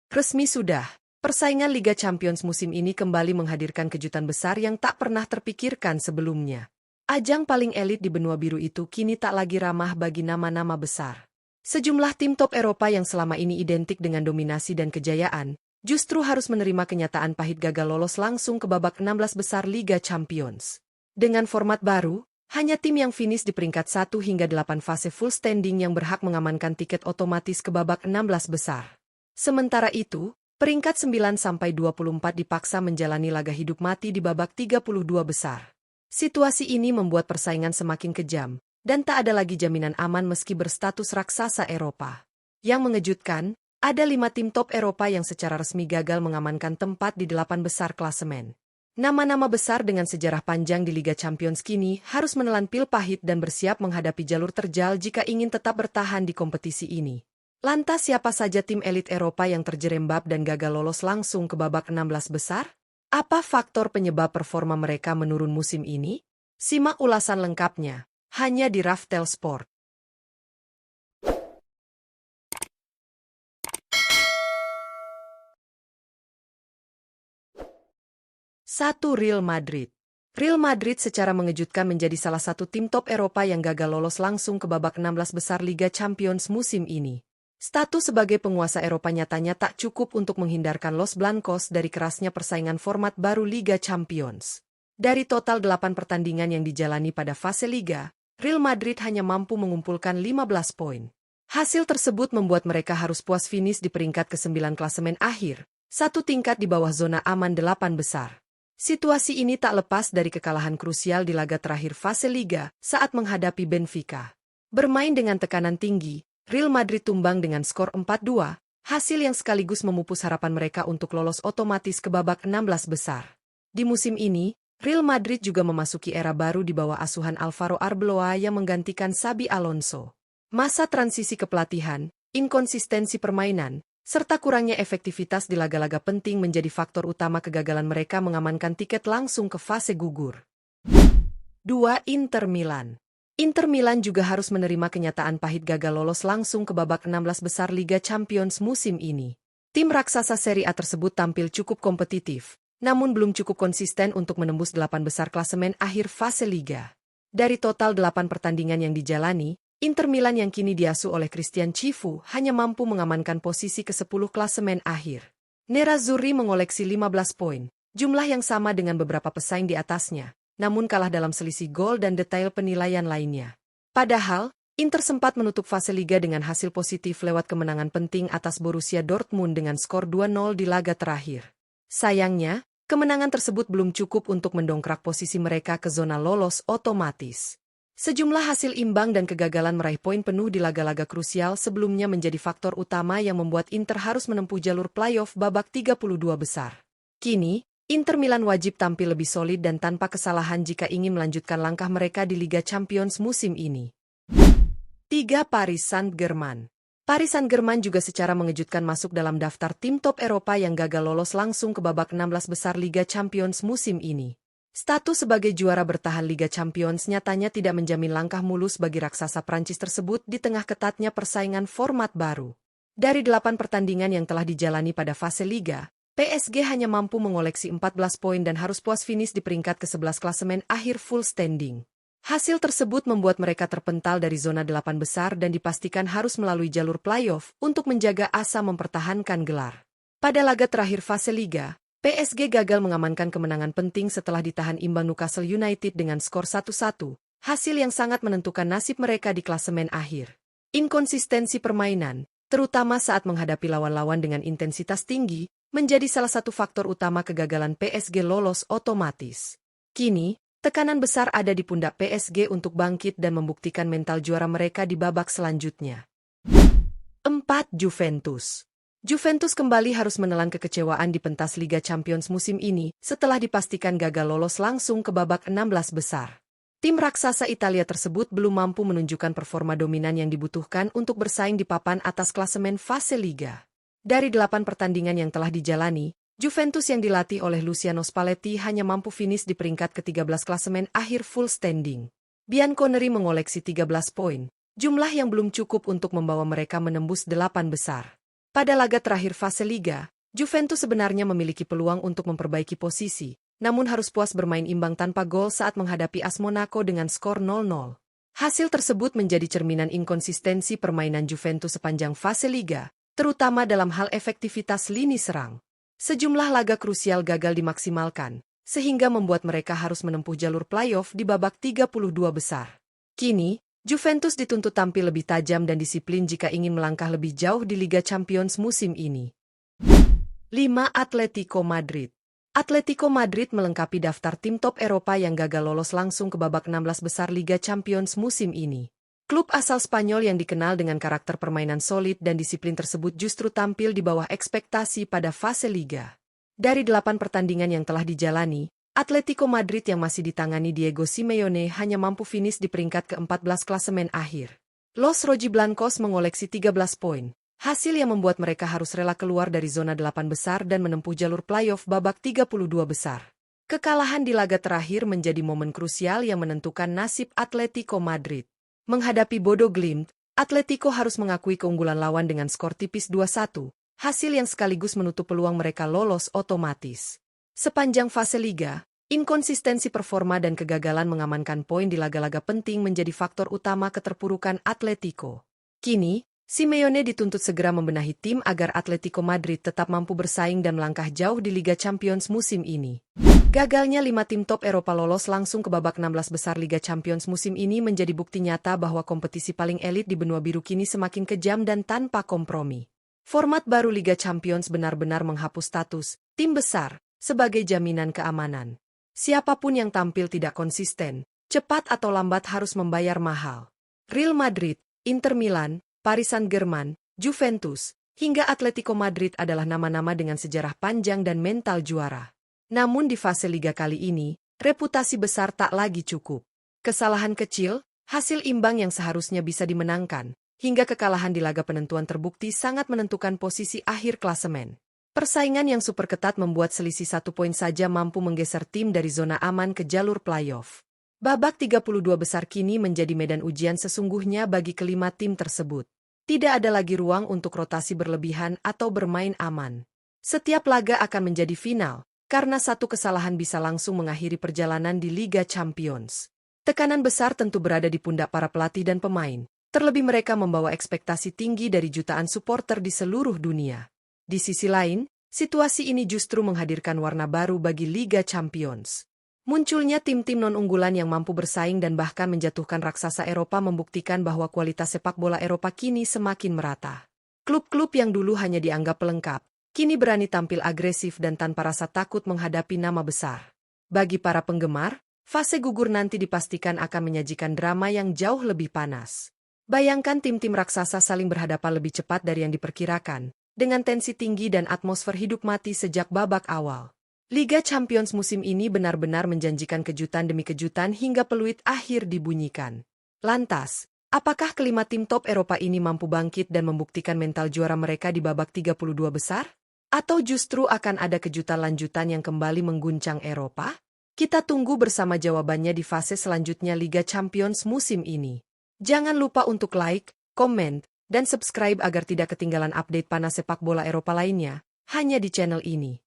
Resmi sudah, persaingan Liga Champions musim ini kembali menghadirkan kejutan besar yang tak pernah terpikirkan sebelumnya. Ajang paling elit di benua biru itu kini tak lagi ramah bagi nama-nama besar. Sejumlah tim top Eropa yang selama ini identik dengan dominasi dan kejayaan, justru harus menerima kenyataan pahit gagal lolos langsung ke babak 16 besar Liga Champions. Dengan format baru, hanya tim yang finish di peringkat 1 hingga 8 fase full standing yang berhak mengamankan tiket otomatis ke babak 16 besar. Sementara itu, peringkat 9-24 dipaksa menjalani laga hidup mati di babak 32 besar. Situasi ini membuat persaingan semakin kejam, dan tak ada lagi jaminan aman meski berstatus raksasa Eropa. Yang mengejutkan, ada 5 tim top Eropa yang secara resmi gagal mengamankan tempat di 8 besar klasemen. Nama-nama besar dengan sejarah panjang di Liga Champions kini harus menelan pil pahit dan bersiap menghadapi jalur terjal jika ingin tetap bertahan di kompetisi ini. Lantas siapa saja tim elit Eropa yang terjerembab dan gagal lolos langsung ke babak 16 besar? Apa faktor penyebab performa mereka menurun musim ini? Simak ulasan lengkapnya, hanya di Raftel Sport. 1. Real Madrid. Real Madrid secara mengejutkan menjadi salah satu tim top Eropa yang gagal lolos langsung ke babak 16 besar Liga Champions musim ini. Status sebagai penguasa Eropa nyatanya tak cukup untuk menghindarkan Los Blancos dari kerasnya persaingan format baru Liga Champions. Dari total 8 pertandingan yang dijalani pada fase Liga, Real Madrid hanya mampu mengumpulkan 15 poin. Hasil tersebut membuat mereka harus puas finish di peringkat ke-9 klasemen akhir, satu tingkat di bawah zona aman 8 besar. Situasi ini tak lepas dari kekalahan krusial di laga terakhir fase Liga saat menghadapi Benfica. Bermain dengan tekanan tinggi, Real Madrid tumbang dengan skor 4-2, hasil yang sekaligus memupus harapan mereka untuk lolos otomatis ke babak 16 besar. Di musim ini, Real Madrid juga memasuki era baru di bawah asuhan Alvaro Arbeloa yang menggantikan Xabi Alonso. Masa transisi kepelatihan, inkonsistensi permainan, serta kurangnya efektivitas di laga-laga penting menjadi faktor utama kegagalan mereka mengamankan tiket langsung ke fase gugur. 2. Inter Milan. Inter Milan juga harus menerima kenyataan pahit gagal lolos langsung ke babak 16 besar Liga Champions musim ini. Tim raksasa Serie A tersebut tampil cukup kompetitif, namun belum cukup konsisten untuk menembus 8 besar klasemen akhir fase Liga. Dari total 8 pertandingan yang dijalani, Inter Milan yang kini diasuh oleh Christian Cifu hanya mampu mengamankan posisi ke-10 klasemen akhir. Nerazzurri mengoleksi 15 poin, jumlah yang sama dengan beberapa pesaing di atasnya, namun kalah dalam selisih gol dan detail penilaian lainnya. Padahal, Inter sempat menutup fase Liga dengan hasil positif lewat kemenangan penting atas Borussia Dortmund dengan skor 2-0 di laga terakhir. Sayangnya, kemenangan tersebut belum cukup untuk mendongkrak posisi mereka ke zona lolos otomatis. Sejumlah hasil imbang dan kegagalan meraih poin penuh di laga-laga krusial sebelumnya menjadi faktor utama yang membuat Inter harus menempuh jalur playoff babak 32 besar. Kini, Inter Milan wajib tampil lebih solid dan tanpa kesalahan jika ingin melanjutkan langkah mereka di Liga Champions musim ini. 3. Paris Saint-Germain. Paris Saint-Germain juga secara mengejutkan masuk dalam daftar tim top Eropa yang gagal lolos langsung ke babak 16 besar Liga Champions musim ini. Status sebagai juara bertahan Liga Champions nyatanya tidak menjamin langkah mulus bagi raksasa Prancis tersebut di tengah ketatnya persaingan format baru. Dari 8 pertandingan yang telah dijalani pada fase Liga, PSG hanya mampu mengoleksi 14 poin dan harus puas finish di peringkat ke-11 klasemen akhir full standing. Hasil tersebut membuat mereka terpental dari zona 8 besar dan dipastikan harus melalui jalur playoff untuk menjaga asa mempertahankan gelar. Pada laga terakhir fase Liga, PSG gagal mengamankan kemenangan penting setelah ditahan imbang Newcastle United dengan skor 1-1, hasil yang sangat menentukan nasib mereka di klasemen akhir. Inkonsistensi permainan, terutama saat menghadapi lawan-lawan dengan intensitas tinggi, menjadi salah satu faktor utama kegagalan PSG lolos otomatis. Kini, tekanan besar ada di pundak PSG untuk bangkit dan membuktikan mental juara mereka di babak selanjutnya. 4. Juventus. Juventus kembali harus menelan kekecewaan di pentas Liga Champions musim ini setelah dipastikan gagal lolos langsung ke babak 16 besar. Tim raksasa Italia tersebut belum mampu menunjukkan performa dominan yang dibutuhkan untuk bersaing di papan atas klasemen fase Liga. Dari 8 pertandingan yang telah dijalani, Juventus yang dilatih oleh Luciano Spalletti hanya mampu finish di peringkat ke-13 klasemen akhir full standing. Bianconeri mengoleksi 13 poin, jumlah yang belum cukup untuk membawa mereka menembus 8 besar. Pada laga terakhir fase Liga, Juventus sebenarnya memiliki peluang untuk memperbaiki posisi, namun harus puas bermain imbang tanpa gol saat menghadapi AS Monaco dengan skor 0-0. Hasil tersebut menjadi cerminan inkonsistensi permainan Juventus sepanjang fase Liga, terutama dalam hal efektivitas lini serang. Sejumlah laga krusial gagal dimaksimalkan, sehingga membuat mereka harus menempuh jalur playoff di babak 32 besar. Kini, Juventus dituntut tampil lebih tajam dan disiplin jika ingin melangkah lebih jauh di Liga Champions musim ini. 5. Atletico Madrid. Atletico Madrid melengkapi daftar tim top Eropa yang gagal lolos langsung ke babak 16 besar Liga Champions musim ini. Klub asal Spanyol yang dikenal dengan karakter permainan solid dan disiplin tersebut justru tampil di bawah ekspektasi pada fase Liga. Dari 8 pertandingan yang telah dijalani, Atletico Madrid yang masih ditangani Diego Simeone hanya mampu finish di peringkat ke-14 klasemen akhir. Los Rojiblancos mengoleksi 13 poin, hasil yang membuat mereka harus rela keluar dari zona 8 besar dan menempuh jalur playoff babak 32 besar. Kekalahan di laga terakhir menjadi momen krusial yang menentukan nasib Atletico Madrid. Menghadapi Bodo Glimt, Atletico harus mengakui keunggulan lawan dengan skor tipis 2-1, hasil yang sekaligus menutup peluang mereka lolos otomatis. Sepanjang fase Liga, inkonsistensi performa dan kegagalan mengamankan poin di laga-laga penting menjadi faktor utama keterpurukan Atletico. Kini, Simeone dituntut segera membenahi tim agar Atletico Madrid tetap mampu bersaing dan melangkah jauh di Liga Champions musim ini. Gagalnya 5 tim top Eropa lolos langsung ke babak 16 besar Liga Champions musim ini menjadi bukti nyata bahwa kompetisi paling elit di benua biru kini semakin kejam dan tanpa kompromi. Format baru Liga Champions benar-benar menghapus status tim besar sebagai jaminan keamanan. Siapapun yang tampil tidak konsisten, cepat atau lambat harus membayar mahal. Real Madrid, Inter Milan, Paris Saint-Germain, Juventus, hingga Atletico Madrid adalah nama-nama dengan sejarah panjang dan mental juara. Namun di fase Liga kali ini, reputasi besar tak lagi cukup. Kesalahan kecil, hasil imbang yang seharusnya bisa dimenangkan, hingga kekalahan di laga penentuan terbukti sangat menentukan posisi akhir klasemen. Persaingan yang super ketat membuat selisih 1 poin saja mampu menggeser tim dari zona aman ke jalur playoff. Babak 32 besar kini menjadi medan ujian sesungguhnya bagi kelima tim tersebut. Tidak ada lagi ruang untuk rotasi berlebihan atau bermain aman. Setiap laga akan menjadi final, karena satu kesalahan bisa langsung mengakhiri perjalanan di Liga Champions. Tekanan besar tentu berada di pundak para pelatih dan pemain, terlebih mereka membawa ekspektasi tinggi dari jutaan supporter di seluruh dunia. Di sisi lain, situasi ini justru menghadirkan warna baru bagi Liga Champions. Munculnya tim-tim non-unggulan yang mampu bersaing dan bahkan menjatuhkan raksasa Eropa membuktikan bahwa kualitas sepak bola Eropa kini semakin merata. Klub-klub yang dulu hanya dianggap pelengkap, kini berani tampil agresif dan tanpa rasa takut menghadapi nama besar. Bagi para penggemar, fase gugur nanti dipastikan akan menyajikan drama yang jauh lebih panas. Bayangkan tim-tim raksasa saling berhadapan lebih cepat dari yang diperkirakan, dengan tensi tinggi dan atmosfer hidup mati sejak babak awal. Liga Champions musim ini benar-benar menjanjikan kejutan demi kejutan hingga peluit akhir dibunyikan. Lantas, apakah kelima tim top Eropa ini mampu bangkit dan membuktikan mental juara mereka di babak 32 besar? Atau justru akan ada kejutan lanjutan yang kembali mengguncang Eropa? Kita tunggu bersama jawabannya di fase selanjutnya Liga Champions musim ini. Jangan lupa untuk like, komen, dan subscribe agar tidak ketinggalan update panas sepak bola Eropa lainnya, hanya di channel ini.